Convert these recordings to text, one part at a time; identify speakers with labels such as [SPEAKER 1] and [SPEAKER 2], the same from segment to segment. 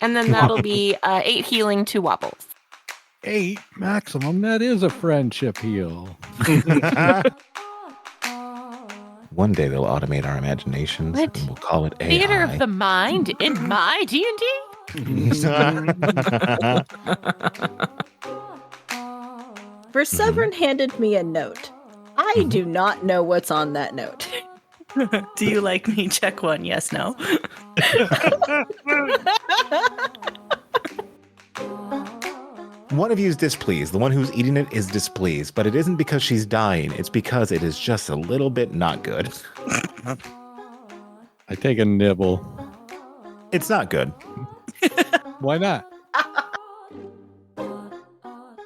[SPEAKER 1] And then that'll be 8 healing to Wobbles.
[SPEAKER 2] 8 maximum. That is a friendship heal.
[SPEAKER 3] One day they'll automate our imaginations
[SPEAKER 1] What?
[SPEAKER 3] and we'll call it AI.
[SPEAKER 1] Theater of the mind in my D&D?
[SPEAKER 4] Perseverance handed me a note. I do not know what's on that note.
[SPEAKER 5] Do you like me? Check 1. Yes, no.
[SPEAKER 3] One of you is displeased. The one who's eating it is displeased, but it isn't because she's dying. It's because it is just a little bit not good.
[SPEAKER 2] I take a nibble.
[SPEAKER 3] It's not good.
[SPEAKER 2] Why not?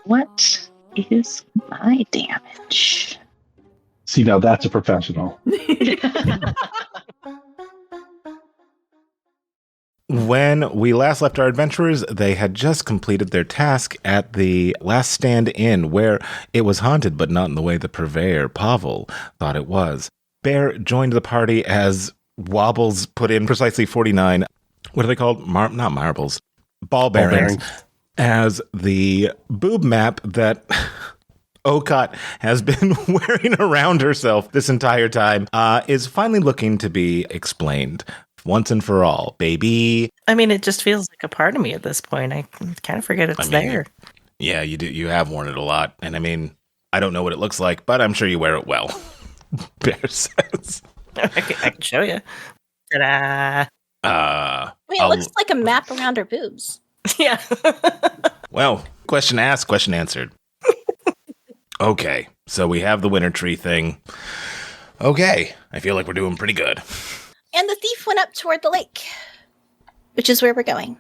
[SPEAKER 6] What is my damage?
[SPEAKER 7] See, now that's a professional.
[SPEAKER 3] When we last left our adventurers, they had just completed their task at the Last Stand Inn, where it was haunted, but not in the way the purveyor, Pavel, thought it was. Bear joined the party as Wobbles put in precisely 49, what are they called? Not marbles. Ball bearings. As the boob map that Okot has been wearing around herself this entire time is finally looking to be explained. Once and for all, baby.
[SPEAKER 5] I mean, it just feels like a part of me at this point. I kind of forget it's there.
[SPEAKER 3] Yeah, you do. You have worn it a lot. And I mean, I don't know what it looks like, but I'm sure you wear it well. Bear says.
[SPEAKER 5] I can show you. Ta-da!
[SPEAKER 4] Wait, it looks like a map around her boobs.
[SPEAKER 5] Yeah.
[SPEAKER 3] Well, question asked, question answered. Okay, so we have the winter tree thing. Okay, I feel like we're doing pretty good.
[SPEAKER 4] And the thief went up toward the lake, which is where we're going.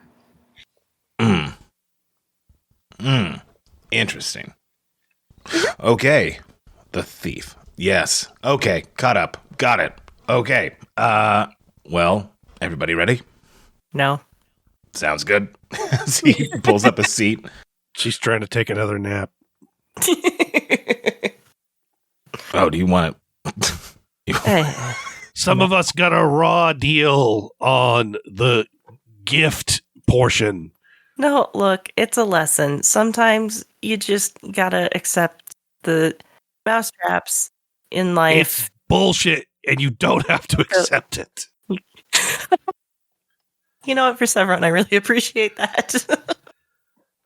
[SPEAKER 3] Interesting. Okay, the thief. Yes. Okay, caught up. Got it. Okay. Well, everybody ready?
[SPEAKER 5] No.
[SPEAKER 3] Sounds good. As he pulls up a seat.
[SPEAKER 8] She's trying to take another nap.
[SPEAKER 3] Oh, do you want it?
[SPEAKER 8] Some of us got a raw deal on the gift portion.
[SPEAKER 5] No, look, it's a lesson. Sometimes you just gotta accept the mousetraps in life.
[SPEAKER 8] It's bullshit, and you don't have to accept it.
[SPEAKER 5] You know what, Perseverance, I really appreciate that.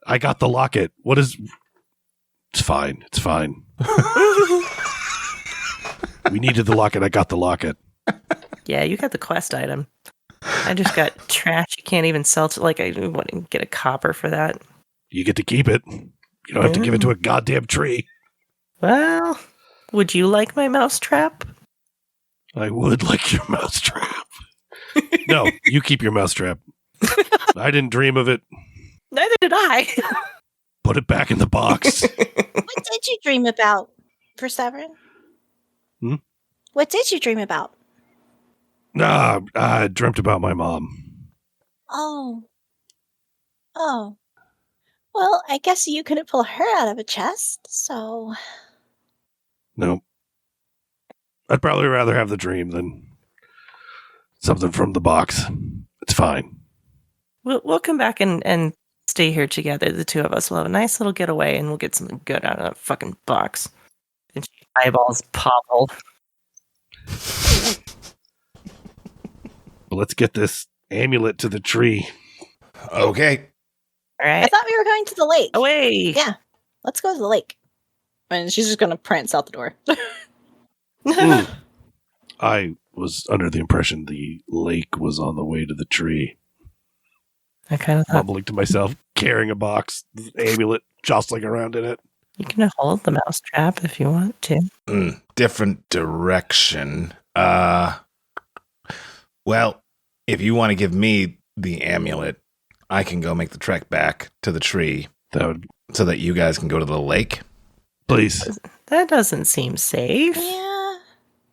[SPEAKER 8] I got the locket. What is... It's fine. It's fine. We needed the locket. I got the locket.
[SPEAKER 5] Yeah, you got the quest item. I just got trash you can't even sell to, like, I wouldn't get a copper for that.
[SPEAKER 8] You get to keep it. You don't have to give it to a goddamn tree.
[SPEAKER 5] Well, would you like my mousetrap?
[SPEAKER 8] I would like your mousetrap. No, you keep your mousetrap. I didn't dream of it.
[SPEAKER 5] Neither did I.
[SPEAKER 8] Put it back in the box.
[SPEAKER 4] What did you dream about, Perseverance? What did you dream about?
[SPEAKER 8] Nah, I dreamt about my mom.
[SPEAKER 4] Oh. Well, I guess you couldn't pull her out of a chest, so...
[SPEAKER 8] No. I'd probably rather have the dream than something from the box. It's fine.
[SPEAKER 5] We'll come back and stay here together. The two of us will have a nice little getaway, and we'll get something good out of that fucking box. And she eyeballs Pavel.
[SPEAKER 8] Let's get this amulet to the tree.
[SPEAKER 3] Okay.
[SPEAKER 5] All right.
[SPEAKER 4] I thought we were going to the lake.
[SPEAKER 5] Away.
[SPEAKER 4] Yeah, let's go to the lake. And she's just going to prance out the door.
[SPEAKER 8] I was under the impression the lake was on the way to the tree.
[SPEAKER 5] I kind of thought
[SPEAKER 8] Mumbling to myself, carrying a box, amulet, jostling around in it.
[SPEAKER 5] you can hold the mousetrap if you want to.
[SPEAKER 3] Different direction. Well, if you want to give me the amulet, I can go make the trek back to the tree so that you guys can go to the lake.
[SPEAKER 8] Please.
[SPEAKER 5] That doesn't seem safe.
[SPEAKER 4] Yeah,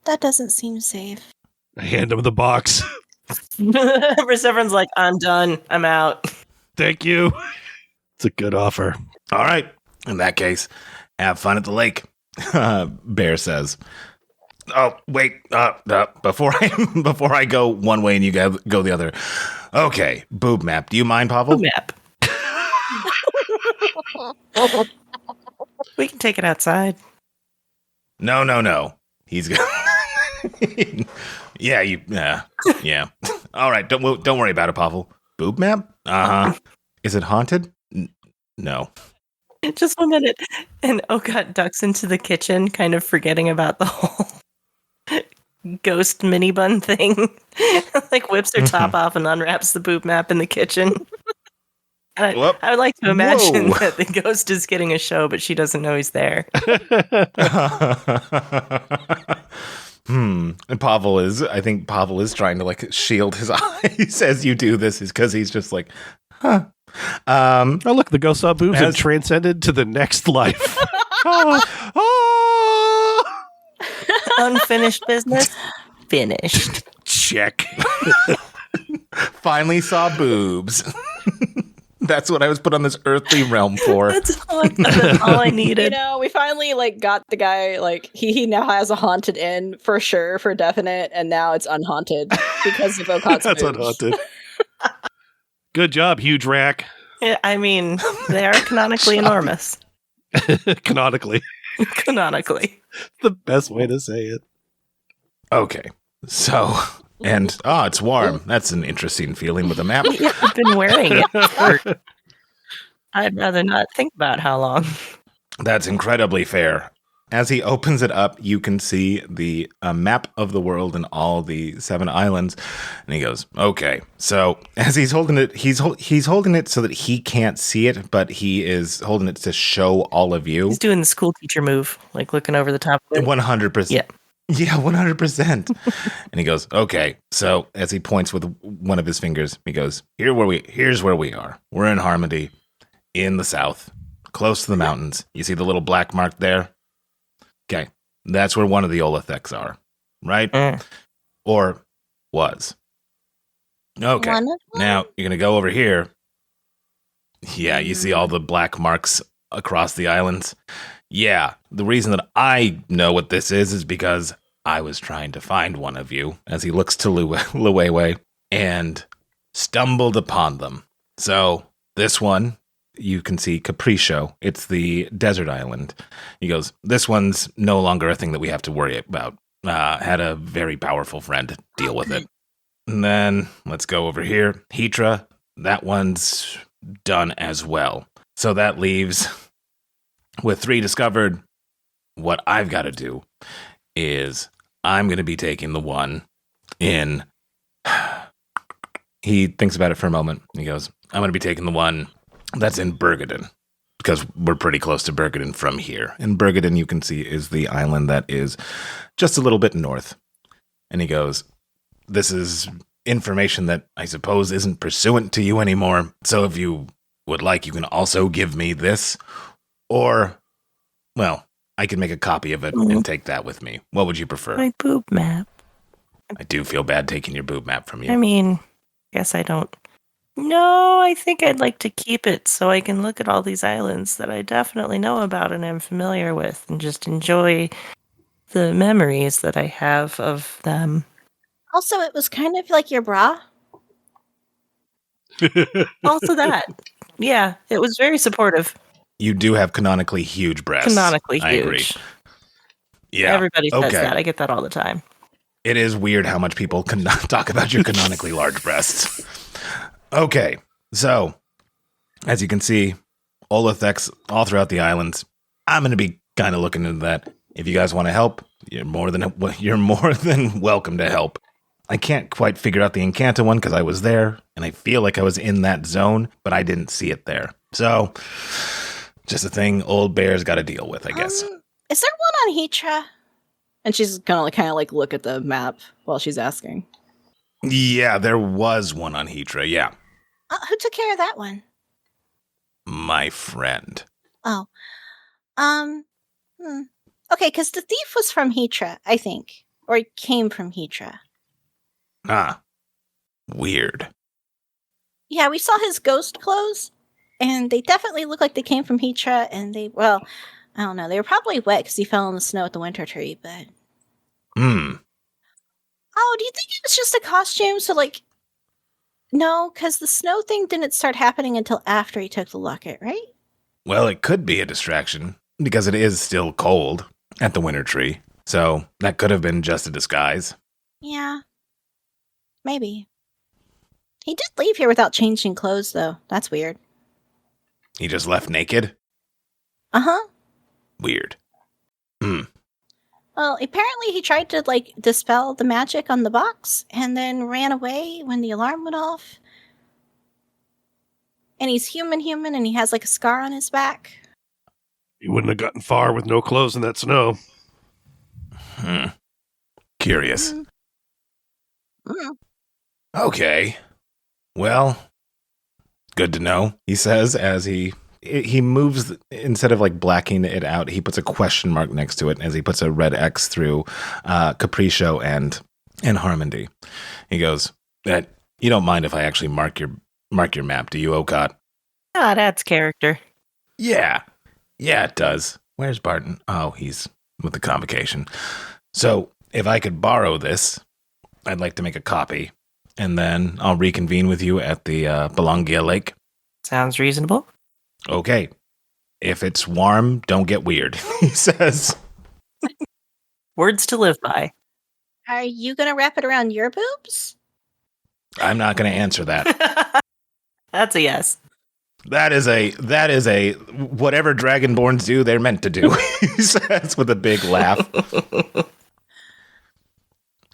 [SPEAKER 4] that doesn't seem safe.
[SPEAKER 8] I hand him the box.
[SPEAKER 5] Perseverance's like, I'm done. I'm out.
[SPEAKER 8] Thank you. It's a good offer.
[SPEAKER 3] All right. In that case, have fun at the lake, Bear says. Oh, wait. Before I go one way and you go the other, Okay, Boob Map. Do you mind, Pavel?
[SPEAKER 5] Boob Map. We can take it outside.
[SPEAKER 3] No. He's going. Yeah, yeah. All right, don't worry about it, Pavel. Boob Map? Is it haunted? No.
[SPEAKER 5] Just 1 minute. And Okat ducks into the kitchen, kind of forgetting about the whole ghost mini bun thing. Like whips her top off and unwraps the Boob Map in the kitchen. I would like to imagine that the ghost is getting a show, but she doesn't know he's there.
[SPEAKER 3] And I think Pavel is trying to like shield his eyes as you do this, is because he's just like, huh.
[SPEAKER 8] Oh, look, the ghost saw boobs and transcended to the next life.
[SPEAKER 5] Unfinished business, finished.
[SPEAKER 8] Check.
[SPEAKER 3] Finally saw boobs. That's what I was put on this earthly realm for.
[SPEAKER 5] That's all I needed.
[SPEAKER 9] We finally got the guy, he now has a haunted inn for sure, for definite, and now it's unhaunted because of Okat's
[SPEAKER 8] That's
[SPEAKER 9] boobs.
[SPEAKER 8] unhaunted. Good job, huge rack.
[SPEAKER 5] Yeah, I mean, they are canonically enormous.
[SPEAKER 8] Canonically.
[SPEAKER 5] Canonically.
[SPEAKER 8] The best way to say it.
[SPEAKER 3] Okay, so, and, it's warm. That's an interesting feeling with a map.
[SPEAKER 5] Yeah, I've been wearing it. I'd rather not think about how long.
[SPEAKER 3] That's incredibly fair. As he opens it up, you can see the map of the world and all the 7 islands. And he goes, okay. So as he's holding it, he's holding it so that he can't see it, but he is holding it to show all of you.
[SPEAKER 5] He's doing the school teacher move, like looking over the top of it.
[SPEAKER 3] 100%.
[SPEAKER 5] Yeah.
[SPEAKER 3] Yeah, 100%. And he goes, okay. So as he points with one of his fingers, he goes, here's where we are. We're in Harmony, in the south, close to the mountains. You see the little black mark there? Okay, that's where one of the Olitheks are, right? Or was. Okay, now you're going to go over here. Yeah, you see all the black marks across the islands. Yeah, the reason that I know what this is because I was trying to find one of you, as he looks to Luwewe, and stumbled upon them. So, this one, you can see Capriccio. It's the desert island. He goes, this one's no longer a thing that we have to worry about. Had a very powerful friend deal with it. And then let's go over here. Hetra, that one's done as well. So that leaves, with 3 discovered, what I've got to do is I'm going to be taking the one in... He thinks about it for a moment. He goes, I'm going to be taking the one that's in Bergaden, because we're pretty close to Bergaden from here. And Bergaden, you can see, is the island that is just a little bit north. And he goes, this is information that I suppose isn't pursuant to you anymore. So if you would like, you can also give me this. Or, well, I can make a copy of it and take that with me. What would you prefer?
[SPEAKER 5] My Boob Map.
[SPEAKER 3] I do feel bad taking your Boob Map from you.
[SPEAKER 5] I mean, guess I don't. No, I think I'd like to keep it so I can look at all these islands that I definitely know about and am familiar with and just enjoy the memories that I have of them.
[SPEAKER 4] Also, it was kind of like your bra.
[SPEAKER 5] Also that. Yeah, it was very supportive.
[SPEAKER 3] You do have canonically huge breasts.
[SPEAKER 5] Canonically
[SPEAKER 3] I
[SPEAKER 5] huge.
[SPEAKER 3] agree. Yeah.
[SPEAKER 5] Everybody says that. I get that all the time.
[SPEAKER 3] It is weird how much people talk about your canonically large breasts. Okay, so as you can see, Olitheks all throughout the islands. I'm going to be kind of looking into that. If you guys want to help, you're more than welcome to help. I can't quite figure out the Encanta one because I was there, and I feel like I was in that zone, but I didn't see it there. So, just a thing old Bear's got to deal with, I guess.
[SPEAKER 4] Is there one on Hetra?
[SPEAKER 9] And she's gonna kind of look at the map while she's asking.
[SPEAKER 3] Yeah, there was one on Hetra, yeah.
[SPEAKER 4] Who took care of that one?
[SPEAKER 3] My friend.
[SPEAKER 4] Oh. Okay, because the thief was from Hetra, I think. Or he came from Hetra.
[SPEAKER 3] Ah. Weird.
[SPEAKER 4] Yeah, we saw his ghost clothes, and they definitely look like they came from Hetra, and I don't know, they were probably wet because he fell in the snow at the winter tree, but... Oh, do you think it was just a costume? So, No, because the snow thing didn't start happening until after he took the locket, right?
[SPEAKER 3] Well, it could be a distraction because it is still cold at the winter tree. So that could have been just a disguise.
[SPEAKER 4] Yeah. Maybe. He did leave here without changing clothes, though. That's weird.
[SPEAKER 3] He just left naked?
[SPEAKER 4] Uh-huh.
[SPEAKER 3] Weird.
[SPEAKER 4] Well, apparently he tried to, dispel the magic on the box and then ran away when the alarm went off. And he's human, and he has, a scar on his back.
[SPEAKER 8] You wouldn't have gotten far with no clothes in that snow.
[SPEAKER 3] Curious.
[SPEAKER 4] Mm.
[SPEAKER 3] Okay. Well, good to know, he says as he moves, instead of blacking it out, he puts a question mark next to it as he puts a red X through Capriccio and Harmony. He goes, "That you don't mind if I actually mark your map, do you, Okot?"
[SPEAKER 5] Ah, that's character.
[SPEAKER 3] Yeah, it does. Where's Barton? Oh, he's with the convocation. So if I could borrow this, I'd like to make a copy, and then I'll reconvene with you at the Belangia Lake.
[SPEAKER 5] Sounds reasonable.
[SPEAKER 3] Okay. If it's warm, don't get weird, he says.
[SPEAKER 5] Words to live by.
[SPEAKER 4] Are you going to wrap it around your boobs?
[SPEAKER 3] I'm not going to answer that.
[SPEAKER 5] That's a yes.
[SPEAKER 3] That is a whatever Dragonborns do, they're meant to do, he says with a big laugh.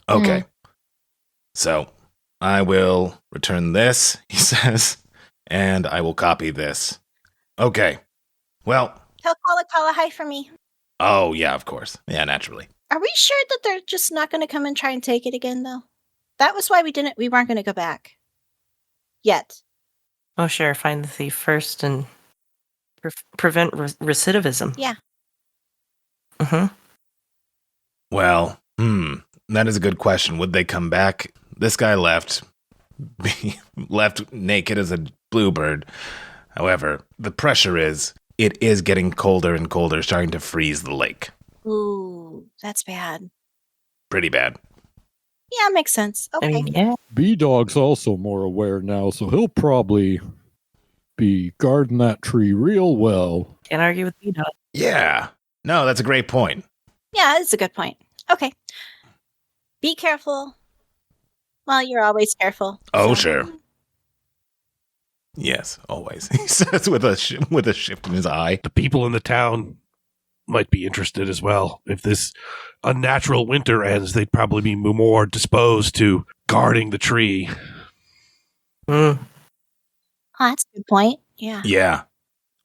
[SPEAKER 3] Okay. So I will return this, he says, and I will copy this. Okay. Well.
[SPEAKER 4] Tell Kala hi for me.
[SPEAKER 3] Oh, yeah, of course. Yeah, naturally.
[SPEAKER 4] Are we sure that they're just not going to come and try and take it again, though? That was why we weren't going to go back. Yet.
[SPEAKER 5] Oh, sure. Find the thief first and prevent recidivism.
[SPEAKER 4] Yeah.
[SPEAKER 5] Mm-hmm.
[SPEAKER 3] Well, that is a good question. Would they come back? This guy left naked as a bluebird. However, the pressure it is getting colder and colder, starting to freeze the lake.
[SPEAKER 4] Ooh, that's bad.
[SPEAKER 3] Pretty bad.
[SPEAKER 4] Yeah, makes sense. Okay.
[SPEAKER 5] I mean, yeah.
[SPEAKER 2] B-Dog's also more aware now, so he'll probably be guarding that tree real well.
[SPEAKER 5] Can't argue with B-Dog.
[SPEAKER 3] Yeah. No, that's a great point.
[SPEAKER 4] Yeah, it's a good point. Okay. Be careful. Well, you're always careful.
[SPEAKER 3] Oh, sure. Yes, always. He says with a shift in his eye.
[SPEAKER 8] The people in the town might be interested as well. If this unnatural winter ends, they'd probably be more disposed to guarding the tree.
[SPEAKER 4] Oh, that's a good point. Yeah.
[SPEAKER 3] Yeah.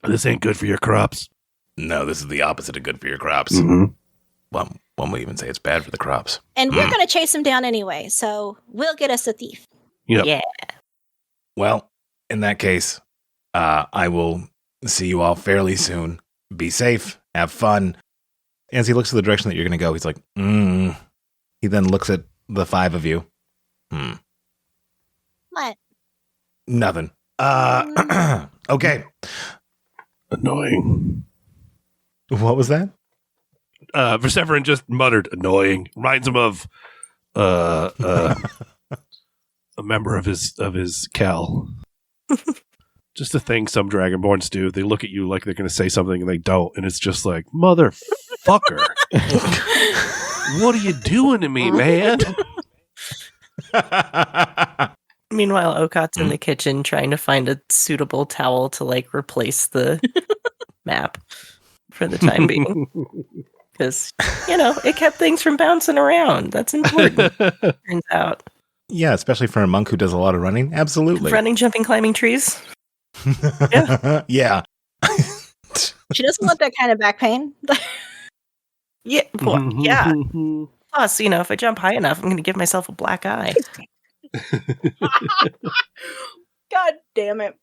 [SPEAKER 8] This ain't good for your crops.
[SPEAKER 3] No, this is the opposite of good for your crops.
[SPEAKER 8] Mm-hmm.
[SPEAKER 3] Well, one would even say it's bad for the crops.
[SPEAKER 4] And we're going to chase him down anyway, so we'll get us a thief.
[SPEAKER 8] Yep.
[SPEAKER 5] Yeah.
[SPEAKER 3] Well, in that case, I will see you all fairly soon. Be safe. Have fun. As he looks to the direction that you're going to go, he's like, He then looks at the five of you.
[SPEAKER 4] What?
[SPEAKER 3] Nothing. Okay.
[SPEAKER 8] Annoying.
[SPEAKER 3] What was that?
[SPEAKER 8] Verseverin just muttered, annoying. Reminds him of a member of his Cal. Just a thing some Dragonborns do. They look at you like they're going to say something and they don't. And it's just like, motherfucker. What are you doing to me, man?
[SPEAKER 5] Meanwhile, Okot's in the kitchen trying to find a suitable towel to replace the map for the time being. Because, it kept things from bouncing around. That's important, turns out.
[SPEAKER 3] Yeah, especially for a monk who does a lot of running. Absolutely.
[SPEAKER 5] Running, jumping, climbing trees.
[SPEAKER 3] Yeah.
[SPEAKER 4] She doesn't want that kind of back pain.
[SPEAKER 5] Yeah. Well, yeah. Plus, if I jump high enough, I'm going to give myself a black eye.
[SPEAKER 9] God damn it.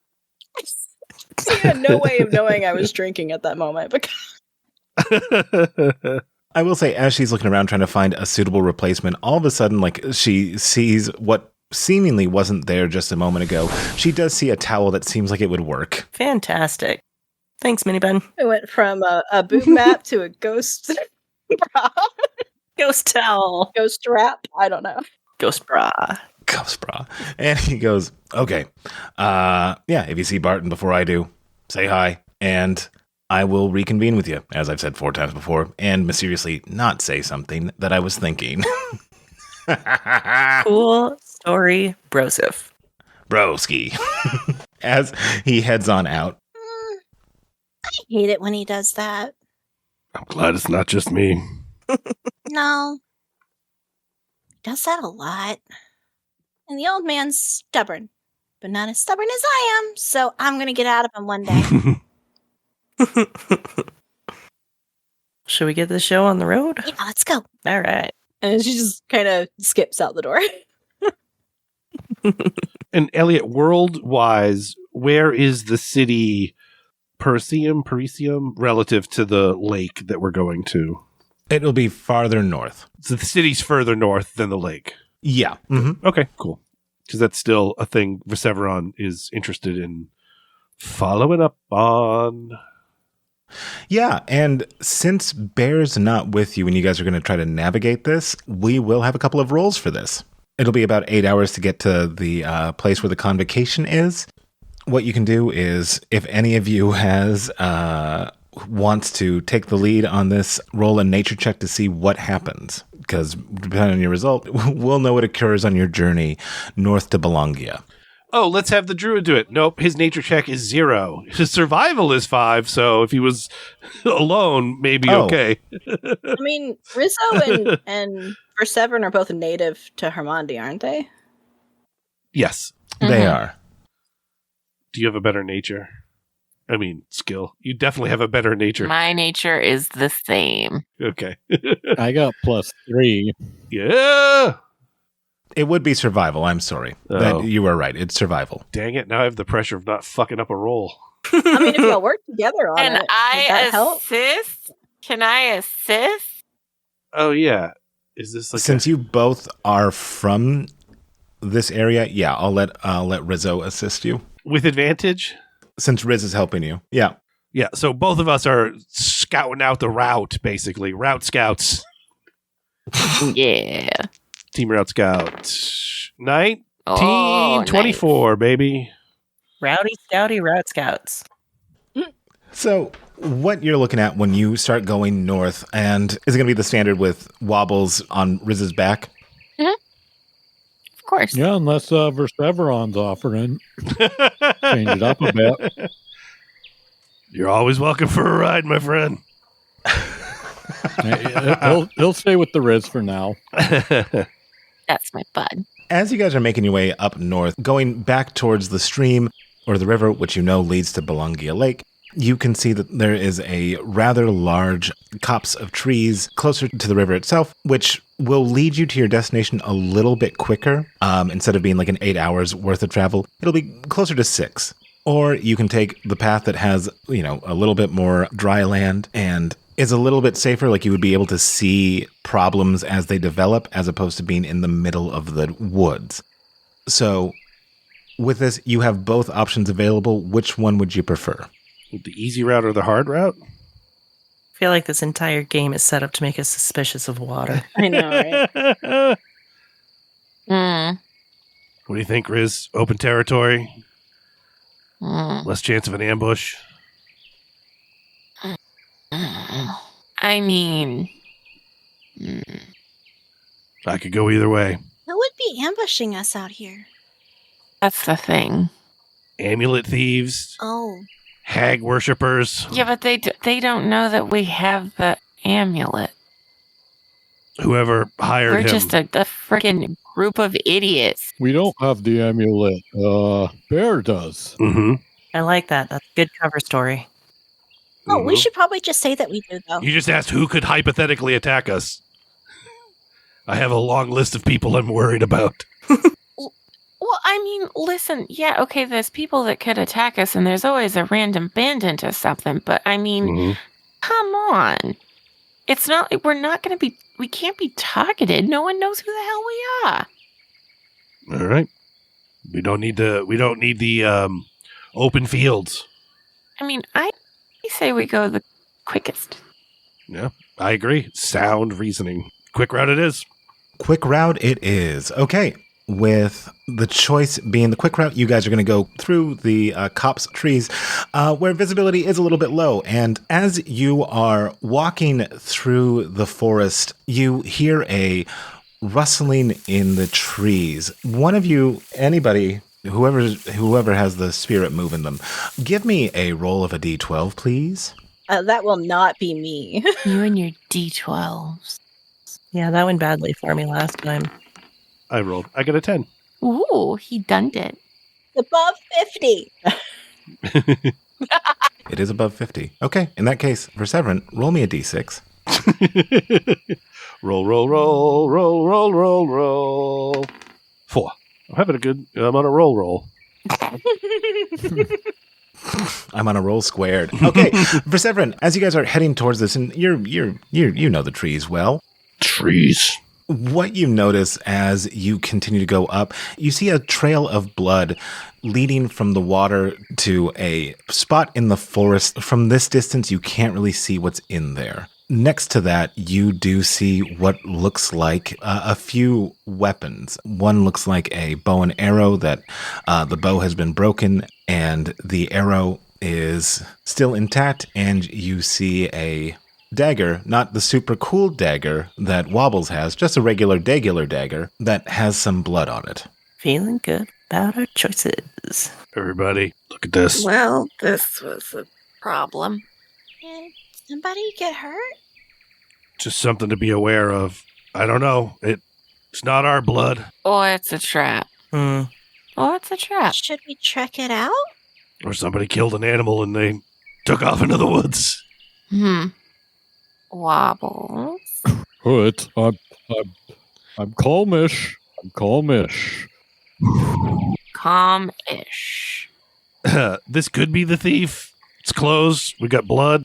[SPEAKER 9] He had no way of knowing I was drinking at that moment.
[SPEAKER 3] I will say, as she's looking around trying to find a suitable replacement, all of a sudden, she sees what seemingly wasn't there just a moment ago. She does see a towel that seems like it would work.
[SPEAKER 5] Fantastic. Thanks, Miniben.
[SPEAKER 9] I went from a boob map to a ghost bra.
[SPEAKER 5] Ghost towel.
[SPEAKER 9] Ghost wrap. I don't know.
[SPEAKER 5] Ghost bra.
[SPEAKER 3] Ghost bra. And he goes, okay. Yeah, if you see Barton before I do, say hi. And I will reconvene with you, as I've said 4 times before, and mysteriously not say something that I was thinking.
[SPEAKER 5] Cool story, Broseph.
[SPEAKER 3] Broski. As he heads on out.
[SPEAKER 4] I hate it when he does that.
[SPEAKER 8] I'm glad it's not just me.
[SPEAKER 4] No. He does that a lot. And the old man's stubborn, but not as stubborn as I am, so I'm going to get out of him one day.
[SPEAKER 5] Should we get the show on the road?
[SPEAKER 4] Yeah, let's go.
[SPEAKER 5] All right.
[SPEAKER 9] And she just kind of skips out the door.
[SPEAKER 8] And Elliot, world-wise, where is the city Parisium relative to the lake that we're going to?
[SPEAKER 3] It'll be farther north.
[SPEAKER 8] So the city's further north than the lake.
[SPEAKER 3] Yeah. Mm-hmm.
[SPEAKER 8] Okay, cool. Because that's still a thing Perseveron is interested in following up on.
[SPEAKER 3] Yeah, and since Bear's not with you and you guys are going to try to navigate this, we will have a couple of rolls for this. It'll be about 8 hours to get to the place where the convocation is. What you can do is, if any of you wants to take the lead on this, roll a nature check to see what happens. Because depending on your result, we'll know what occurs on your journey north to Bolongia.
[SPEAKER 8] Oh, let's have the druid do it. Nope, his nature check is 0. His survival is 5, so if he was alone, maybe okay.
[SPEAKER 9] I mean, Rizzo and Perseveran are both native to Hermondi, aren't they?
[SPEAKER 8] Yes.
[SPEAKER 3] They are.
[SPEAKER 8] Do you have a better nature? I mean, skill. You definitely have a better nature.
[SPEAKER 1] My nature is the same.
[SPEAKER 8] Okay.
[SPEAKER 2] I got +3.
[SPEAKER 8] Yeah.
[SPEAKER 3] It would be survival. I'm sorry.
[SPEAKER 8] Oh.
[SPEAKER 3] You are right. It's survival.
[SPEAKER 8] Dang it. Now I have the pressure of not fucking up a roll.
[SPEAKER 9] I mean, if y'all work together on
[SPEAKER 1] And
[SPEAKER 9] it, would that help?
[SPEAKER 1] assist? Can I assist?
[SPEAKER 8] Oh, yeah. Is this like
[SPEAKER 3] Since you both are from this area, yeah, I'll let Rizzo assist you.
[SPEAKER 8] with advantage?
[SPEAKER 3] Since Riz is helping you. Yeah.
[SPEAKER 8] Yeah, so both of us are scouting out the route, basically. Route scouts.
[SPEAKER 1] Yeah.
[SPEAKER 8] Team Route Scout. 19,
[SPEAKER 1] Oh,
[SPEAKER 8] 24, baby.
[SPEAKER 5] Rowdy Stouty Route Scouts.
[SPEAKER 3] So what you're looking at when you start going north, and is it going to be the standard with wobbles on Riz's back?
[SPEAKER 1] Of course.
[SPEAKER 2] Yeah, unless Perseveron's offering. Change it up a bit.
[SPEAKER 8] You're always welcome for a ride, my friend.
[SPEAKER 2] He'll stay with the Riz for now.
[SPEAKER 1] That's my bud.
[SPEAKER 3] As you guys are making your way up north, going back towards the stream or the river, which you know leads to Bolongia Lake, you can see that there is a rather large copse of trees closer to the river itself, which will lead you to your destination a little bit quicker. Instead of being like an 8 hours worth of travel, it'll be closer to 6. Or you can take the path that has, a little bit more dry land and is a little bit safer, like you would be able to see problems as they develop, as opposed to being in the middle of the woods. So with this, you have both options available. Which one would you prefer?
[SPEAKER 8] The easy route or the hard route?
[SPEAKER 5] I feel like this entire game is set up to make us suspicious of water.
[SPEAKER 9] I know, right?
[SPEAKER 8] What do you think, Riz? Open territory?
[SPEAKER 1] Mm.
[SPEAKER 8] Less chance of an ambush?
[SPEAKER 1] I mean,
[SPEAKER 8] I could go either way.
[SPEAKER 4] Who would be ambushing us out here?
[SPEAKER 1] that's the thing.
[SPEAKER 8] Amulet thieves?
[SPEAKER 4] Oh,
[SPEAKER 8] Hag worshippers?
[SPEAKER 1] Yeah, but they don't know that we have the amulet.
[SPEAKER 8] Whoever hired
[SPEAKER 1] We're
[SPEAKER 8] him.
[SPEAKER 1] just a freaking group of idiots.
[SPEAKER 2] We don't have the amulet. Bear does.
[SPEAKER 8] Mm-hmm.
[SPEAKER 5] I like that. That's a good cover story.
[SPEAKER 4] oh, we should probably just say that we do, though.
[SPEAKER 8] You just asked who could hypothetically attack us. I have a long list of people I'm worried about.
[SPEAKER 1] Well, I mean, listen, yeah, okay, there's people that could attack us, and there's always a random bandit or something, but I mean, come on. It's not, we can't be targeted. No one knows who the hell we are.
[SPEAKER 8] All right. We don't need the open fields.
[SPEAKER 1] I mean, I say we go the quickest.
[SPEAKER 8] Yeah, I agree. Sound reasoning. Quick route it is.
[SPEAKER 3] Quick route it is. Okay. with the choice being the quick route. You guys are going to go through the copse trees where visibility is a little bit low. And as you are walking through the forest, you hear a rustling in the trees. One of you, anybody, whoever has the spirit move in them, give me a roll of a d12, please.
[SPEAKER 9] That will not be me.
[SPEAKER 1] You and your D12s.
[SPEAKER 5] Yeah, that went badly for me last time.
[SPEAKER 8] I rolled. I got a 10.
[SPEAKER 1] Ooh, he done it.
[SPEAKER 9] Above 50.
[SPEAKER 3] It is above 50. Okay, in that case, for Severin, roll me a d6.
[SPEAKER 8] Roll, roll, roll, roll, roll, roll, roll. 4. I'm on a roll.
[SPEAKER 3] I'm on a roll squared. Okay, for Severin, as you guys are heading towards this, and you know the trees well.
[SPEAKER 8] Trees.
[SPEAKER 3] What you notice as you continue to go up, you see a trail of blood leading from the water to a spot in the forest. From this distance, you can't really see what's in there. Next to that, you do see what looks like a few weapons. One looks like a bow and arrow that the bow has been broken and the arrow is still intact, and you see a dagger, not the super cool dagger that Wobbles has, just a regular dagger that has some blood on it.
[SPEAKER 5] Feeling good about our choices.
[SPEAKER 8] Everybody, look at this.
[SPEAKER 1] Well, this was a problem.
[SPEAKER 4] Did somebody get hurt?
[SPEAKER 8] Just something to be aware of. I don't know. It's not our blood.
[SPEAKER 1] Or it's a trap. Or it's a trap.
[SPEAKER 4] Should we check it out?
[SPEAKER 8] Or somebody killed an animal and they took off into the woods.
[SPEAKER 1] Wobbles.
[SPEAKER 2] What? I'm calmish.
[SPEAKER 1] Calm-ish.
[SPEAKER 8] This could be the thief. It's clothes. We got blood.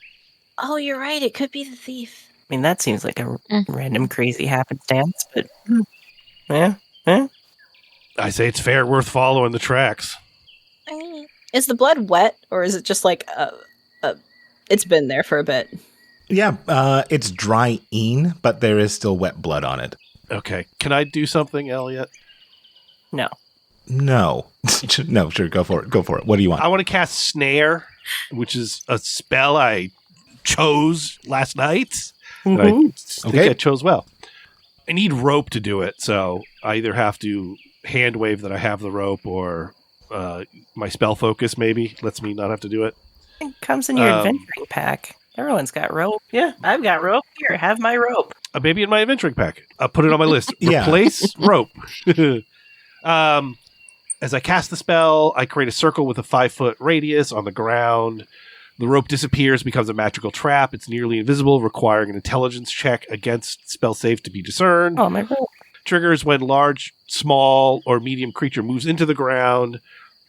[SPEAKER 4] Oh, you're right. It could be the thief.
[SPEAKER 5] I mean, that seems like a random crazy happenstance, but yeah.
[SPEAKER 8] I say it's fair, worth following the tracks.
[SPEAKER 4] I mean,
[SPEAKER 9] Is the blood wet, or is it just like it's been there for a bit?
[SPEAKER 3] Yeah, it's drying, but there is still wet blood on it.
[SPEAKER 8] Okay. Can I do something, Elliot?
[SPEAKER 5] No.
[SPEAKER 3] No. No, sure, go for it. What do you want?
[SPEAKER 8] I want to cast Snare, which is a spell I chose last night. And I think I chose well. I need rope to do it, so I either have to hand wave that I have the rope, or my spell focus maybe lets me not have to do it.
[SPEAKER 5] It comes in your adventuring pack. Everyone's got rope. Yeah, I've got rope. Here, have my rope.
[SPEAKER 8] Maybe in my adventuring pack. I'll put it on my list.
[SPEAKER 3] Yeah.
[SPEAKER 8] Replace rope. As I cast the spell, I create a circle with a 5-foot radius on the ground. The rope disappears, becomes a magical trap. It's nearly invisible, requiring an intelligence check against spell save to be discerned.
[SPEAKER 5] Oh, my rope.
[SPEAKER 8] Triggers when large, small, or medium creature moves into the ground.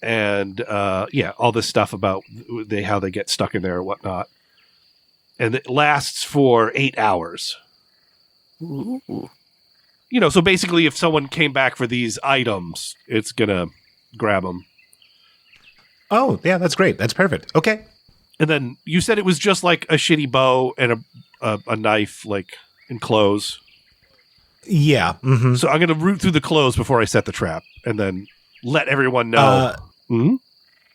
[SPEAKER 8] And, all this stuff about how they get stuck in there or whatnot. And it lasts for 8 hours.
[SPEAKER 5] Ooh.
[SPEAKER 8] So basically if someone came back for these items, it's going to grab them.
[SPEAKER 3] Oh, yeah, that's great. That's perfect. Okay.
[SPEAKER 8] And then you said it was just like a shitty bow and a knife, like in clothes.
[SPEAKER 3] Yeah. Mm-hmm.
[SPEAKER 8] So I'm going to root through the clothes before I set the trap and then let everyone know.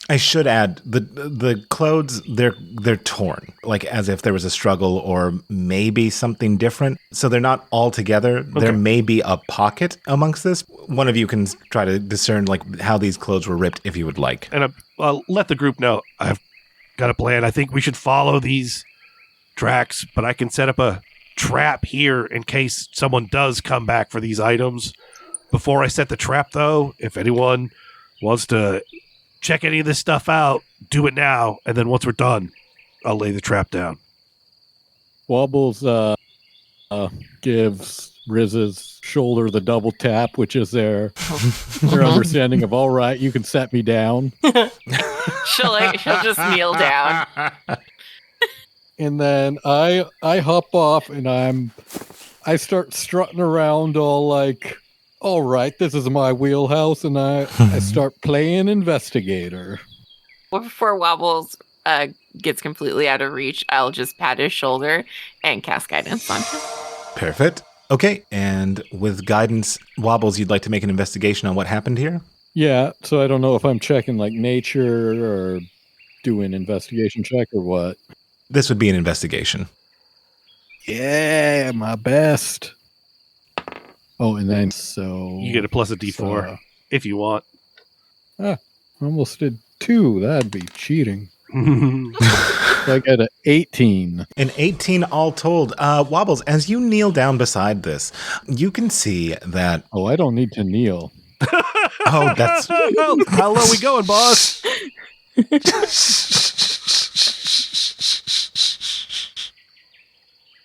[SPEAKER 3] I should add the clothes, they're torn, like as if there was a struggle or maybe something different. So they're not all together. Okay. There may be a pocket amongst this. One of you can try to discern like how these clothes were ripped if you would like.
[SPEAKER 8] And I'll let the group know I've got a plan. I think we should follow these tracks, but I can set up a trap here in case someone does come back for these items. Before I set the trap, though, if anyone wants to check any of this stuff out, do it now, and then once we're done, I'll lay the trap down.
[SPEAKER 2] Wobbles gives Riz's shoulder the double tap, which is their understanding of, all right, you can set me down.
[SPEAKER 1] She'll just kneel down.
[SPEAKER 2] And then I hop off and I start strutting around all like, all right, this is my wheelhouse, and I start playing investigator.
[SPEAKER 1] Before Wobbles gets completely out of reach, I'll just pat his shoulder and cast guidance on him.
[SPEAKER 3] Perfect. Okay, and with guidance, Wobbles, you'd like to make an investigation on what happened here?
[SPEAKER 2] Yeah, so I don't know if I'm checking like nature or doing investigation check or what.
[SPEAKER 3] This would be an investigation.
[SPEAKER 2] Yeah, my best. Oh, and then
[SPEAKER 8] You get a plus a D4 if you want.
[SPEAKER 2] Almost did 2. That'd be cheating. I got an 18.
[SPEAKER 3] An 18 all told. Wobbles, as you kneel down beside this, you can see that...
[SPEAKER 2] Oh, I don't need to kneel.
[SPEAKER 3] Oh, that's...
[SPEAKER 8] How low we going, boss?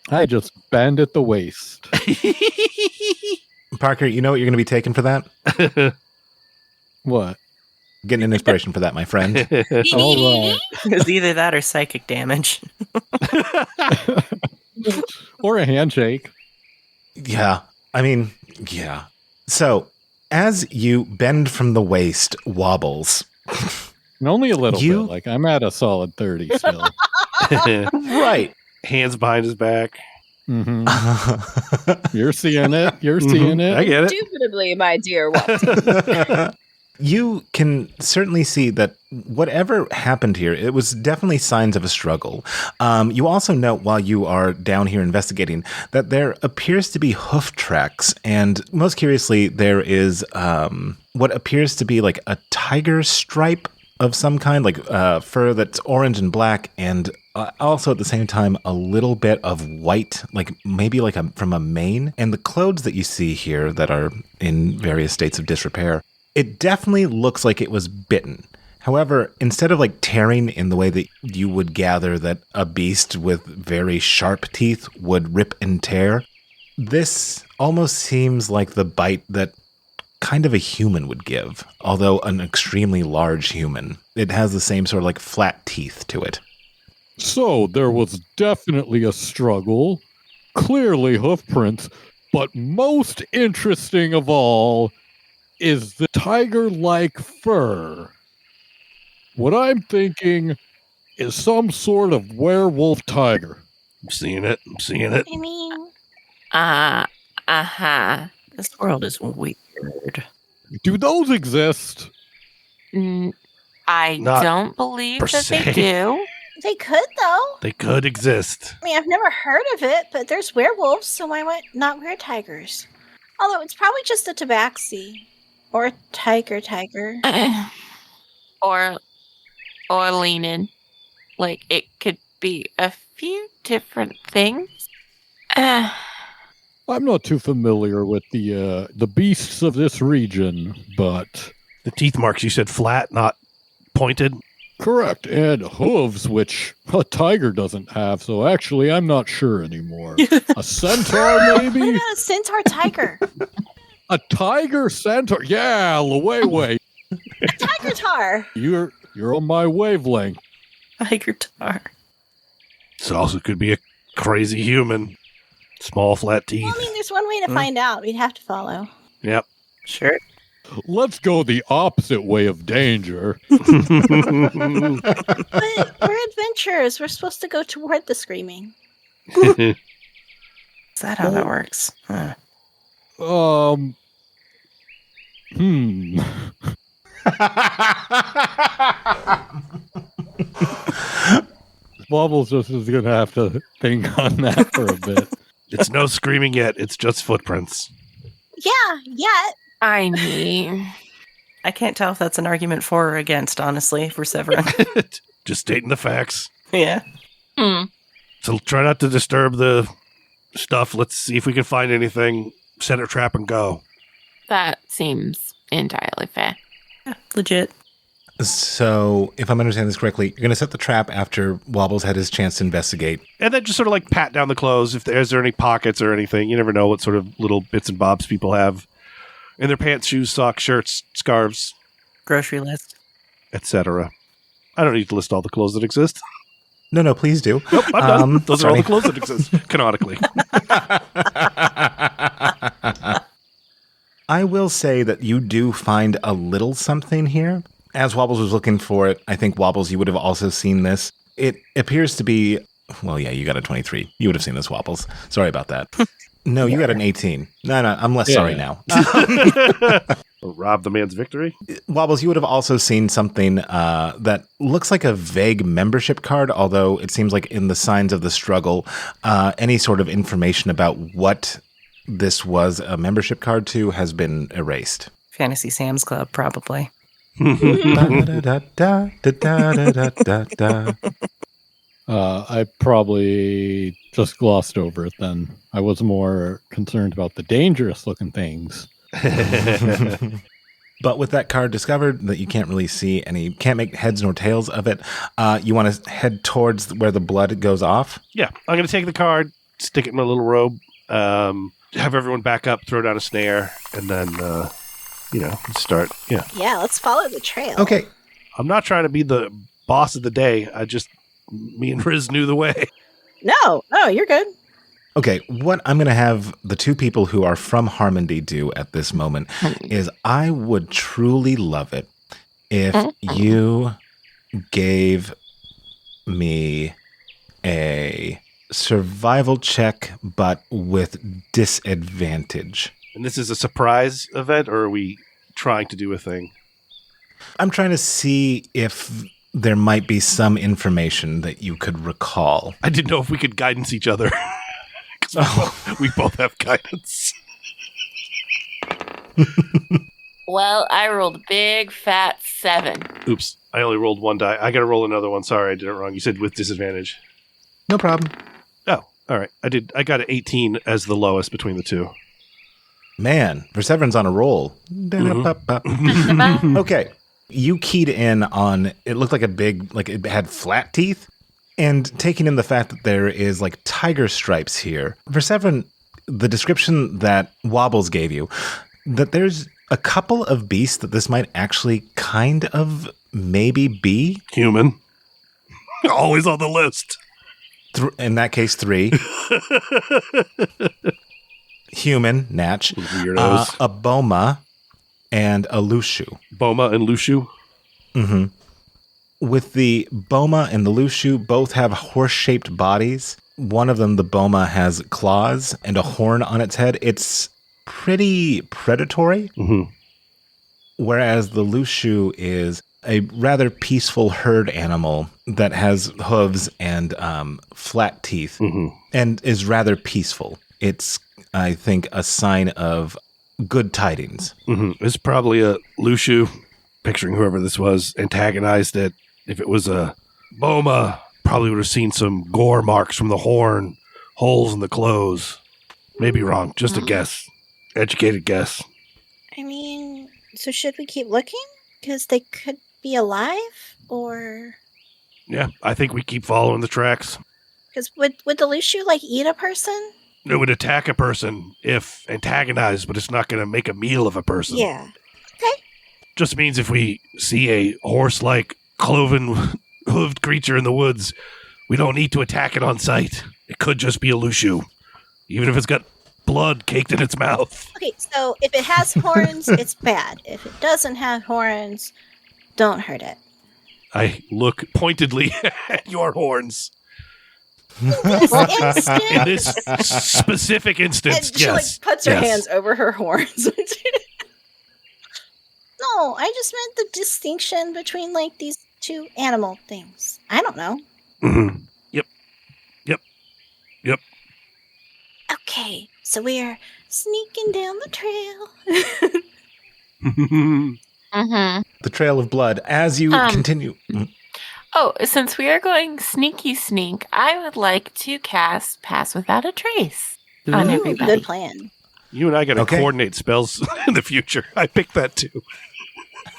[SPEAKER 2] I just bend at the waist.
[SPEAKER 3] Parker, you know what you're going to be taking for that?
[SPEAKER 2] What?
[SPEAKER 3] Getting an inspiration for that, my friend.
[SPEAKER 2] All right.
[SPEAKER 5] It's either that or psychic damage.
[SPEAKER 2] Or a handshake.
[SPEAKER 3] Yeah. I mean, yeah. So, as you bend from the waist, Wobbles.
[SPEAKER 2] And only a little bit. Like, I'm at a solid 30 still.
[SPEAKER 3] Right.
[SPEAKER 8] Hands behind his back.
[SPEAKER 2] Mm-hmm. You're seeing it. You're seeing it.
[SPEAKER 8] I get it.
[SPEAKER 9] Indubitably, my dear Watson.
[SPEAKER 3] You can certainly see that whatever happened here, it was definitely signs of a struggle. You also note while you are down here investigating that there appears to be hoof tracks, and most curiously, there is what appears to be like a tiger stripe of some kind, like fur that's orange and black, and also at the same time a little bit of white, like maybe like from a mane. And the clothes that you see here that are in various states of disrepair, it definitely looks like it was bitten. However, instead of like tearing in the way that you would gather that a beast with very sharp teeth would rip and tear, this almost seems like the bite that kind of a human would give, although an extremely large human. It has the same sort of like flat teeth to it.
[SPEAKER 2] So there was definitely a struggle, clearly hoof prints, but most interesting of all is the tiger-like fur. What I'm thinking is some sort of werewolf tiger.
[SPEAKER 8] I'm seeing it. I'm seeing it.
[SPEAKER 4] I mean,
[SPEAKER 1] Uh-huh.
[SPEAKER 5] This world is weird.
[SPEAKER 2] Do those exist?
[SPEAKER 1] I
[SPEAKER 8] Not
[SPEAKER 1] don't believe
[SPEAKER 8] per
[SPEAKER 1] that
[SPEAKER 8] se.
[SPEAKER 1] they do.
[SPEAKER 4] they could, though.
[SPEAKER 8] They could exist.
[SPEAKER 4] I mean, I've never heard of it, but there's werewolves, so why not were-tigers? Although it's probably just a tabaxi. Or a tiger.
[SPEAKER 1] or leaning. Like, it could be a few different things.
[SPEAKER 2] I'm not too familiar with the beasts of this region, but...
[SPEAKER 8] The teeth marks, you said flat, not pointed.
[SPEAKER 2] Correct, and hooves, which a tiger doesn't have, so actually I'm not sure anymore. A centaur,
[SPEAKER 4] What
[SPEAKER 2] maybe?
[SPEAKER 4] about a centaur tiger?
[SPEAKER 2] A tiger centaur? Yeah, way.
[SPEAKER 4] A tiger tar.
[SPEAKER 2] You're on my wavelength.
[SPEAKER 5] Tiger tar.
[SPEAKER 8] It also could be a crazy human. Small, flat teeth.
[SPEAKER 4] Well, I mean, there's one way to find out. We'd have to follow.
[SPEAKER 8] Yep.
[SPEAKER 5] Sure.
[SPEAKER 2] Let's go the opposite way of danger.
[SPEAKER 4] But we're adventurers. We're supposed to go toward the screaming.
[SPEAKER 5] Is that how that works? Huh.
[SPEAKER 2] Bubbles just is going to have to think on that for a bit.
[SPEAKER 8] It's no screaming yet. It's just footprints.
[SPEAKER 4] Yeah, yet.
[SPEAKER 1] I mean,
[SPEAKER 5] I can't tell if that's an argument for or against, honestly, for Severin.
[SPEAKER 8] Just stating the facts.
[SPEAKER 5] Yeah.
[SPEAKER 8] So try not to disturb the stuff. Let's see if we can find anything. Set a trap and go.
[SPEAKER 1] that seems entirely fair.
[SPEAKER 5] Yeah, legit.
[SPEAKER 3] So, if I'm understanding this correctly, you're going to set the trap after Wobbles had his chance to investigate.
[SPEAKER 8] And then just sort of like pat down the clothes. Is there any pockets or anything? You never know what sort of little bits and bobs people have in their pants, shoes, socks, shirts, scarves,
[SPEAKER 5] Grocery list.
[SPEAKER 8] etc. I don't need to list all the clothes that exist.
[SPEAKER 3] No, please do.
[SPEAKER 8] Nope, I'm done. Those are all
[SPEAKER 3] sorry.
[SPEAKER 8] the clothes that exist, canonically.
[SPEAKER 3] I will say that you do find a little something here. As Wobbles was looking for it, I think Wobbles, you would have also seen this. It appears to be, well, yeah, you got a 23. You would have seen this, Wobbles. Sorry about that. No, you got an 18. No, I'm less sorry now.
[SPEAKER 8] Rob the man's victory?
[SPEAKER 3] Wobbles, you would have also seen something that looks like a vague membership card, although it seems like in the signs of the struggle, any sort of information about what this was a membership card to has been erased.
[SPEAKER 5] Fantasy Sam's Club, probably.
[SPEAKER 2] I probably just glossed over it then. I was more concerned about the dangerous looking things.
[SPEAKER 3] But with that card discovered that you can't really see any, can't make heads nor tails of it, you want to head towards where the blood goes off?
[SPEAKER 8] Yeah, I'm going to take the card, stick it in my little robe, have everyone back up, throw down a snare, and then, start. Yeah.
[SPEAKER 4] Yeah, let's follow the trail.
[SPEAKER 3] Okay.
[SPEAKER 8] I'm not trying to be the boss of the day. Me and Riz knew the way.
[SPEAKER 9] No, you're good.
[SPEAKER 3] Okay, what I'm going to have the two people who are from Harmony do at this moment is I would truly love it if you gave me a survival check, but with disadvantage.
[SPEAKER 8] And this is a surprise event, or are we trying to do a thing?
[SPEAKER 3] I'm trying to see if there might be some information that you could recall.
[SPEAKER 8] I didn't know if we could guidance each other. We both have guidance.
[SPEAKER 1] Well, I rolled a big fat 7.
[SPEAKER 8] Oops, I only rolled one die. I got to roll another one. Sorry, I did it wrong. You said with disadvantage.
[SPEAKER 3] No problem.
[SPEAKER 8] Oh, all right. I got an 18 as the lowest between the two.
[SPEAKER 3] Man, Perseverin's on a roll. Okay. You keyed in on, it looked like it had flat teeth. And taking in the fact that there is like tiger stripes here, Perseverin, the description that Wobbles gave you, that there's a couple of beasts that this might actually kind of maybe be.
[SPEAKER 8] Human. Always on the list.
[SPEAKER 3] In that case, 3. Human, Natch.
[SPEAKER 8] Weirdos.
[SPEAKER 3] A boma and a lushu.
[SPEAKER 8] Boma and lushu?
[SPEAKER 3] Mm-hmm. With the boma and the lushu, both have horse-shaped bodies. One of them, the boma, has claws and a horn on its head. It's pretty predatory.
[SPEAKER 8] Mm-hmm.
[SPEAKER 3] Whereas the lushu is a rather peaceful herd animal that has hooves and flat teeth and is rather peaceful. It's, I think, a sign of good tidings.
[SPEAKER 8] Mm-hmm. It's probably a lushu, picturing whoever this was, antagonized it. If it was a boma, probably would have seen some gore marks from the horn, holes in the clothes. Maybe wrong. Just a guess. Educated guess.
[SPEAKER 4] I mean, so should we keep looking? Because they could be alive, or...
[SPEAKER 8] Yeah, I think we keep following the tracks.
[SPEAKER 4] Because would the lushu, eat a person?
[SPEAKER 8] It would attack a person if antagonized, but it's not going to make a meal of a person.
[SPEAKER 4] Yeah. Okay.
[SPEAKER 8] Just means if we see a horse-like cloven hooved creature in the woods, we don't need to attack it on sight. It could just be a lushu, even if it's got blood caked in its mouth.
[SPEAKER 4] Okay, so if it has horns, it's bad. If it doesn't have horns, don't hurt it.
[SPEAKER 8] I look pointedly at your horns.
[SPEAKER 4] In this instance,
[SPEAKER 8] In this specific instance,
[SPEAKER 9] And she
[SPEAKER 8] yes.
[SPEAKER 9] puts her
[SPEAKER 8] Yes.
[SPEAKER 9] hands over her horns.
[SPEAKER 4] no, I just meant the distinction between these two animal things. I don't know.
[SPEAKER 8] Mm-hmm. Yep.
[SPEAKER 4] Okay, so we're sneaking down the trail.
[SPEAKER 1] Mm-hmm.
[SPEAKER 3] The trail of blood. As you continue...
[SPEAKER 1] Oh, since we are going sneaky sneak, I would like to cast Pass Without a Trace on
[SPEAKER 4] Ooh,
[SPEAKER 1] everybody.
[SPEAKER 4] good plan.
[SPEAKER 8] You and I got to
[SPEAKER 3] Okay.
[SPEAKER 8] coordinate spells in the future. I picked that too.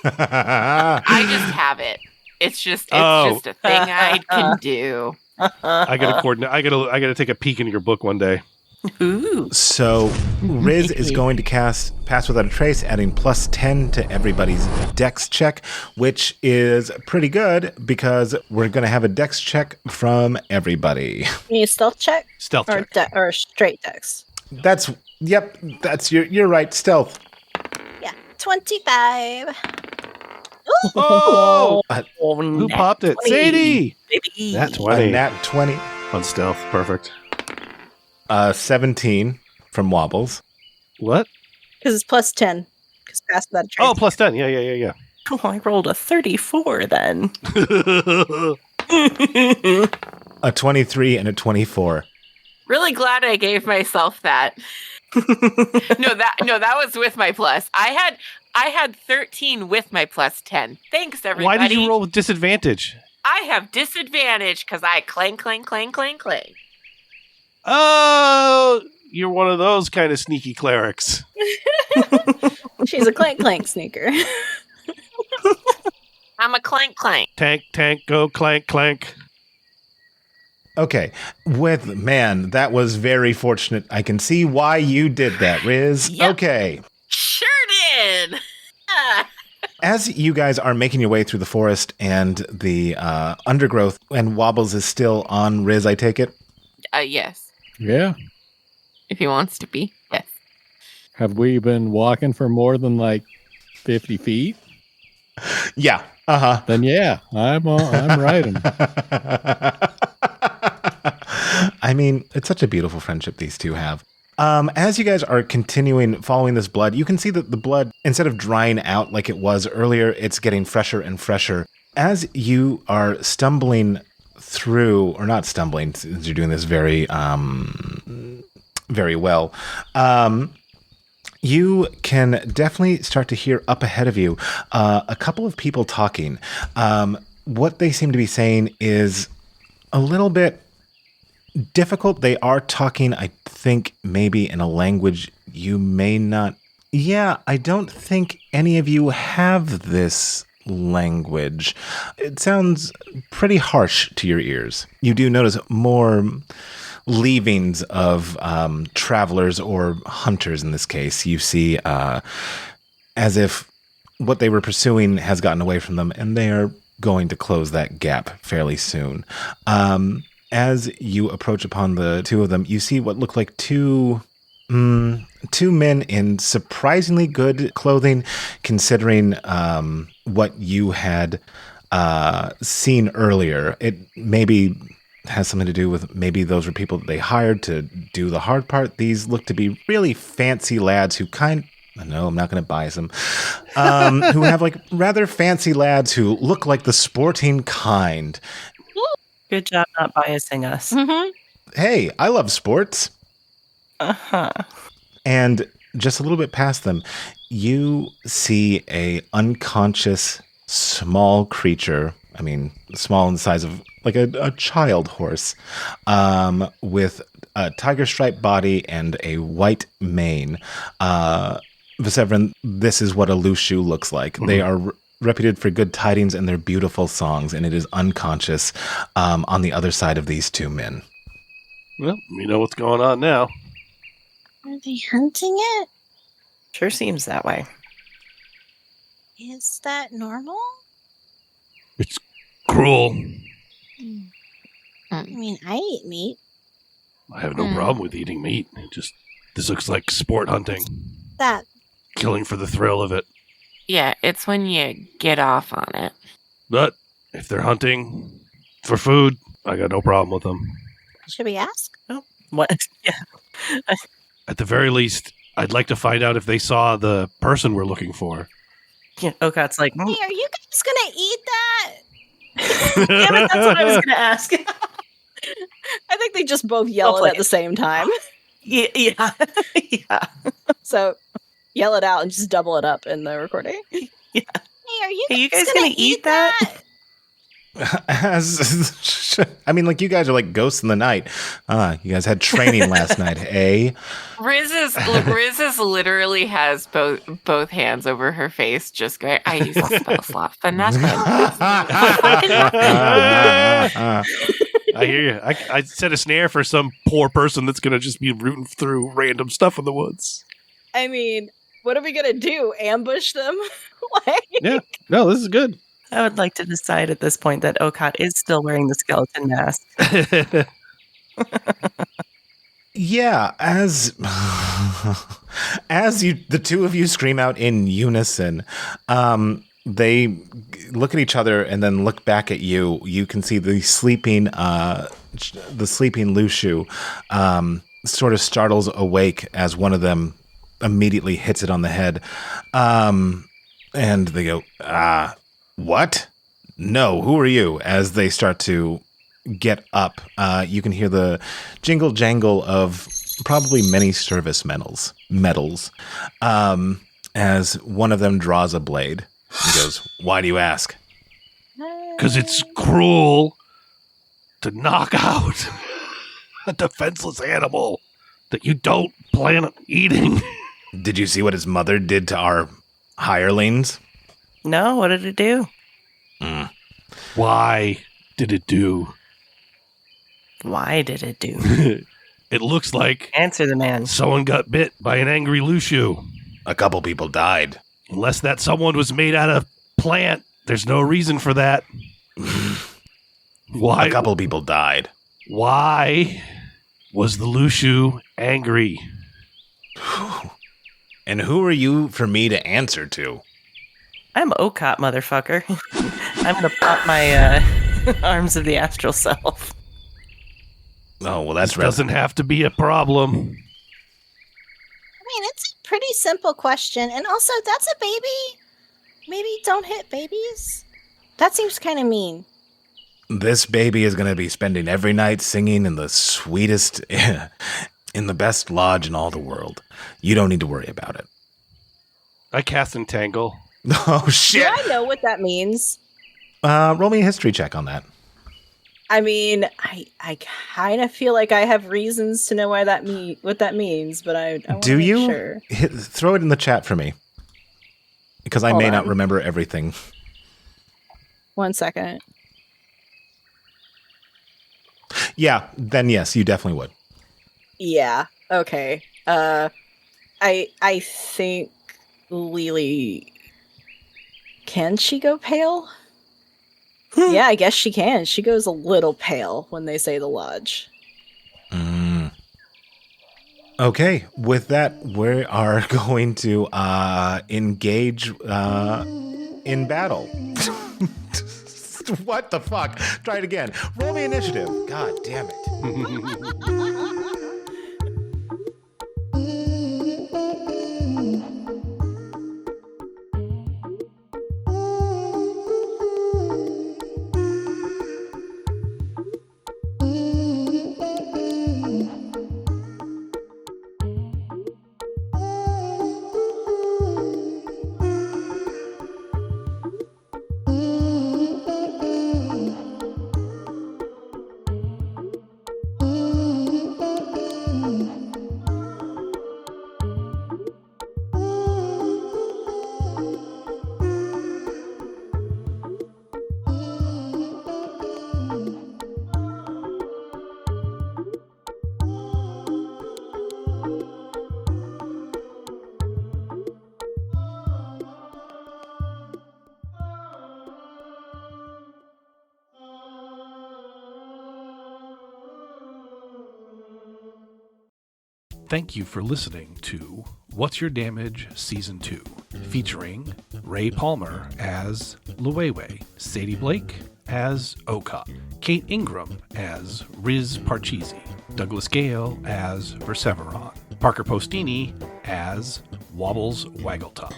[SPEAKER 1] I just have it. It's just a thing I can do.
[SPEAKER 8] I got to coordinate. I got to take a peek into your book one day.
[SPEAKER 5] Ooh.
[SPEAKER 3] So Riz is going to cast Pass Without a Trace, adding plus 10 to everybody's dex check, which is pretty good because we're going to have a dex check from everybody.
[SPEAKER 9] You need a stealth check?
[SPEAKER 8] Stealth
[SPEAKER 9] Or,
[SPEAKER 8] check.
[SPEAKER 9] or straight dex?
[SPEAKER 3] That's you're right, stealth.
[SPEAKER 4] Yeah, 25.
[SPEAKER 8] Oh! Who
[SPEAKER 5] Nat
[SPEAKER 8] popped it?
[SPEAKER 5] 20,
[SPEAKER 8] Sadie!
[SPEAKER 5] baby.
[SPEAKER 8] Nat
[SPEAKER 3] A
[SPEAKER 8] 20.
[SPEAKER 3] nat 20,
[SPEAKER 8] On stealth. Perfect.
[SPEAKER 3] 17, from Wobbles.
[SPEAKER 8] What?
[SPEAKER 4] Because it's plus 10. Because past that.
[SPEAKER 8] Oh, plus 10. Yeah.
[SPEAKER 5] Oh, I rolled a 34 then.
[SPEAKER 3] A 23 and a 24.
[SPEAKER 1] Really glad I gave myself that. No, that was with my plus. I had 13 with my plus 10. Thanks, everybody.
[SPEAKER 8] Why did you roll with disadvantage?
[SPEAKER 1] I have disadvantage because I clang, clang, clang, clang, clang.
[SPEAKER 8] Oh, you're one of those kind of sneaky clerics.
[SPEAKER 9] She's a clank clank sneaker.
[SPEAKER 1] I'm a clank, clank.
[SPEAKER 8] Tank, go clank, clank.
[SPEAKER 3] Okay, that was very fortunate. I can see why you did that, Riz.
[SPEAKER 1] Yep.
[SPEAKER 3] Okay.
[SPEAKER 1] Sure did.
[SPEAKER 3] As you guys are making your way through the forest and the undergrowth, and Wobbles is still on Riz, I take it?
[SPEAKER 1] Yes.
[SPEAKER 2] Yeah.
[SPEAKER 1] If he wants to be. Yes.
[SPEAKER 2] Have we been walking for more than like 50 feet?
[SPEAKER 3] Yeah. Uh-huh.
[SPEAKER 2] Then yeah, I'm riding.
[SPEAKER 3] I mean, it's such a beautiful friendship these two have. As you guys are continuing following this blood, you can see that the blood, instead of drying out like it was earlier, it's getting fresher and fresher. As you are stumbling through, or not stumbling, since you're doing this very, very well, you can definitely start to hear up ahead of you a couple of people talking. What they seem to be saying is a little bit difficult. They are talking, I think, maybe in a language you may not. Yeah, I don't think any of you have this language. It sounds pretty harsh to your ears. You do notice more leavings of travelers or hunters in this case. You see as if what they were pursuing has gotten away from them, and they are going to close that gap fairly soon. As you approach upon the two of them, you see what look like two men in surprisingly good clothing, considering what you had seen earlier. It maybe has something to do with maybe those were people that they hired to do the hard part. These look to be really fancy lads who no, I'm not going to bias them. Who have like rather fancy lads who look like the sporting kind.
[SPEAKER 5] Good job not biasing us.
[SPEAKER 9] Mm-hmm.
[SPEAKER 3] Hey, I love sports.
[SPEAKER 5] Uh-huh.
[SPEAKER 3] And just a little bit past them, you see a unconscious small creature. I mean, small in the size of like a child horse, with a tiger striped body and a white mane. Viseverin, this is what a lushu looks like. Mm-hmm. They are reputed for good tidings and their beautiful songs, and it is unconscious on the other side of these two men.
[SPEAKER 8] Well, we know what's going on now.
[SPEAKER 4] Are they hunting it?
[SPEAKER 5] Sure seems that way.
[SPEAKER 4] Is that normal?
[SPEAKER 8] It's cruel.
[SPEAKER 4] I mean, I eat meat.
[SPEAKER 8] I have no problem with eating meat. This looks like sport hunting.
[SPEAKER 4] That.
[SPEAKER 8] Killing for the thrill of it.
[SPEAKER 1] Yeah, it's when you get off on it.
[SPEAKER 8] But if they're hunting for food, I got no problem with them.
[SPEAKER 4] Should we ask?
[SPEAKER 5] Oh, what? Yeah.
[SPEAKER 8] At the very least, I'd like to find out if they saw the person we're looking for.
[SPEAKER 5] Yeah, Okat's like,
[SPEAKER 4] Hey, are you guys gonna eat that?
[SPEAKER 5] damn it, that's what I was going to ask.
[SPEAKER 9] I think they just both yell it at the same time.
[SPEAKER 5] Yeah. Yeah.
[SPEAKER 9] So yell it out and just double it up in the recording.
[SPEAKER 5] Yeah.
[SPEAKER 4] Hey, are you
[SPEAKER 5] guys gonna eat that?
[SPEAKER 3] I mean, like, you guys are like ghosts in the night. You guys had training last night, eh?
[SPEAKER 1] Riz literally has both hands over her face, just going, I use a spell slot for nothing.
[SPEAKER 8] I hear you. I set a snare for some poor person that's going to just be rooting through random stuff in the woods.
[SPEAKER 9] I mean, what are we going to do? Ambush them?
[SPEAKER 8] Yeah. No, this is good.
[SPEAKER 5] I would like to decide at this point that Okat is still wearing the skeleton mask.
[SPEAKER 3] Yeah, as the two of you scream out in unison, they look at each other and then look back at you. You can see the sleeping lushu, sort of startles awake as one of them immediately hits it on the head. And they go, what? No, who are you? As they start to get up, you can hear the jingle jangle of probably many service medals, as one of them draws a blade. He goes, why do you ask?
[SPEAKER 8] Because it's cruel to knock out a defenseless animal that you don't plan on eating.
[SPEAKER 3] Did you see what his mother did to our hirelings?
[SPEAKER 5] No, what did it do?
[SPEAKER 8] Why did it do?
[SPEAKER 5] Why did it do?
[SPEAKER 8] It looks like
[SPEAKER 5] Answer the man.
[SPEAKER 8] someone got bit by an angry lushu.
[SPEAKER 3] A couple people died.
[SPEAKER 8] Unless that someone was made out of plant, there's no reason for that. Why?
[SPEAKER 3] A couple people died.
[SPEAKER 8] Why was the lushu angry?
[SPEAKER 3] And who are you for me to answer to?
[SPEAKER 5] I'm Okot, motherfucker. I'm gonna pop my arms of the astral self.
[SPEAKER 3] Oh, well, that's
[SPEAKER 8] This doesn't have to be a problem.
[SPEAKER 4] I mean, it's a pretty simple question. And also, that's a baby. Maybe don't hit babies. That seems kind of mean.
[SPEAKER 3] This baby is going to be spending every night singing in the sweetest, in the best lodge in all the world. You don't need to worry about it.
[SPEAKER 8] I cast Entangle.
[SPEAKER 3] Oh, shit.
[SPEAKER 9] Do I know what that means?
[SPEAKER 3] Roll me a history check on that.
[SPEAKER 9] I mean, I kind of feel like I have reasons to know why what that means, but I
[SPEAKER 3] Do
[SPEAKER 9] make
[SPEAKER 3] you?
[SPEAKER 9] Sure.
[SPEAKER 3] Throw it in the chat for me. Because I
[SPEAKER 9] Hold
[SPEAKER 3] may not
[SPEAKER 9] on.
[SPEAKER 3] remember everything.
[SPEAKER 9] 1 second.
[SPEAKER 3] Yeah, then yes, you definitely would.
[SPEAKER 9] Yeah. Okay. I think Lily. Can she go pale? Yeah, I guess she can. She goes a little pale when they say the lodge.
[SPEAKER 3] Okay, with that, we are going to engage in battle. What the fuck? Try it again. Roll me initiative. God damn it.
[SPEAKER 8] Thank you for listening to What's Your Damage Season 2, featuring Ray Palmer as Luwewe, Sadie Blake as Okot, Kate Ingram as Riz Parcheesi, Douglas Gale as Perseveron, Parker Postini as Wobbles Waggletop.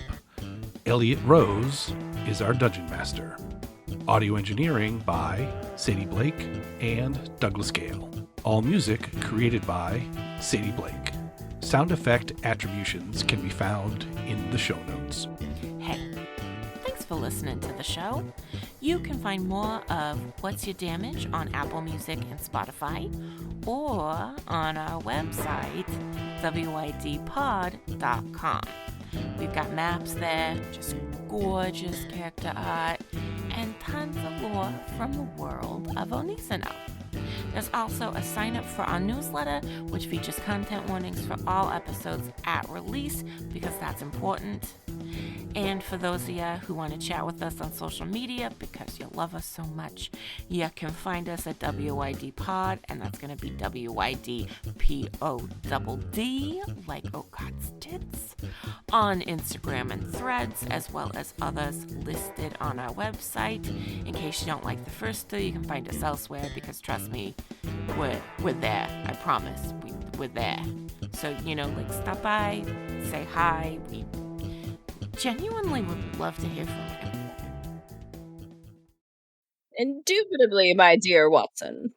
[SPEAKER 8] Elliot Rose is our Dungeon Master. Audio engineering by Sadie Blake and Douglas Gale. All music created by Sadie Blake. Sound effect attributions can be found in the show notes.
[SPEAKER 1] Hey, thanks for listening to the show. You can find more of What's Your Damage on Apple Music and Spotify, or on our website, WYDpod.com. We've got maps there, just gorgeous character art, and tons of lore from the world of Onisano. There's also a sign up for our newsletter, which features content warnings for all episodes at release, because that's important. And for those of you who want to chat with us on social media, because you love us so much, you can find us at WYD Pod, and that's going to be WYD PODD, like Okot's tits, on Instagram and Threads, as well as others listed on our website. In case you don't like the first two, you can find us elsewhere, because trust me, we're there. I promise. we're there. So, like, stop by, say hi. We genuinely would love to hear from you.
[SPEAKER 9] Indubitably, my dear Watson.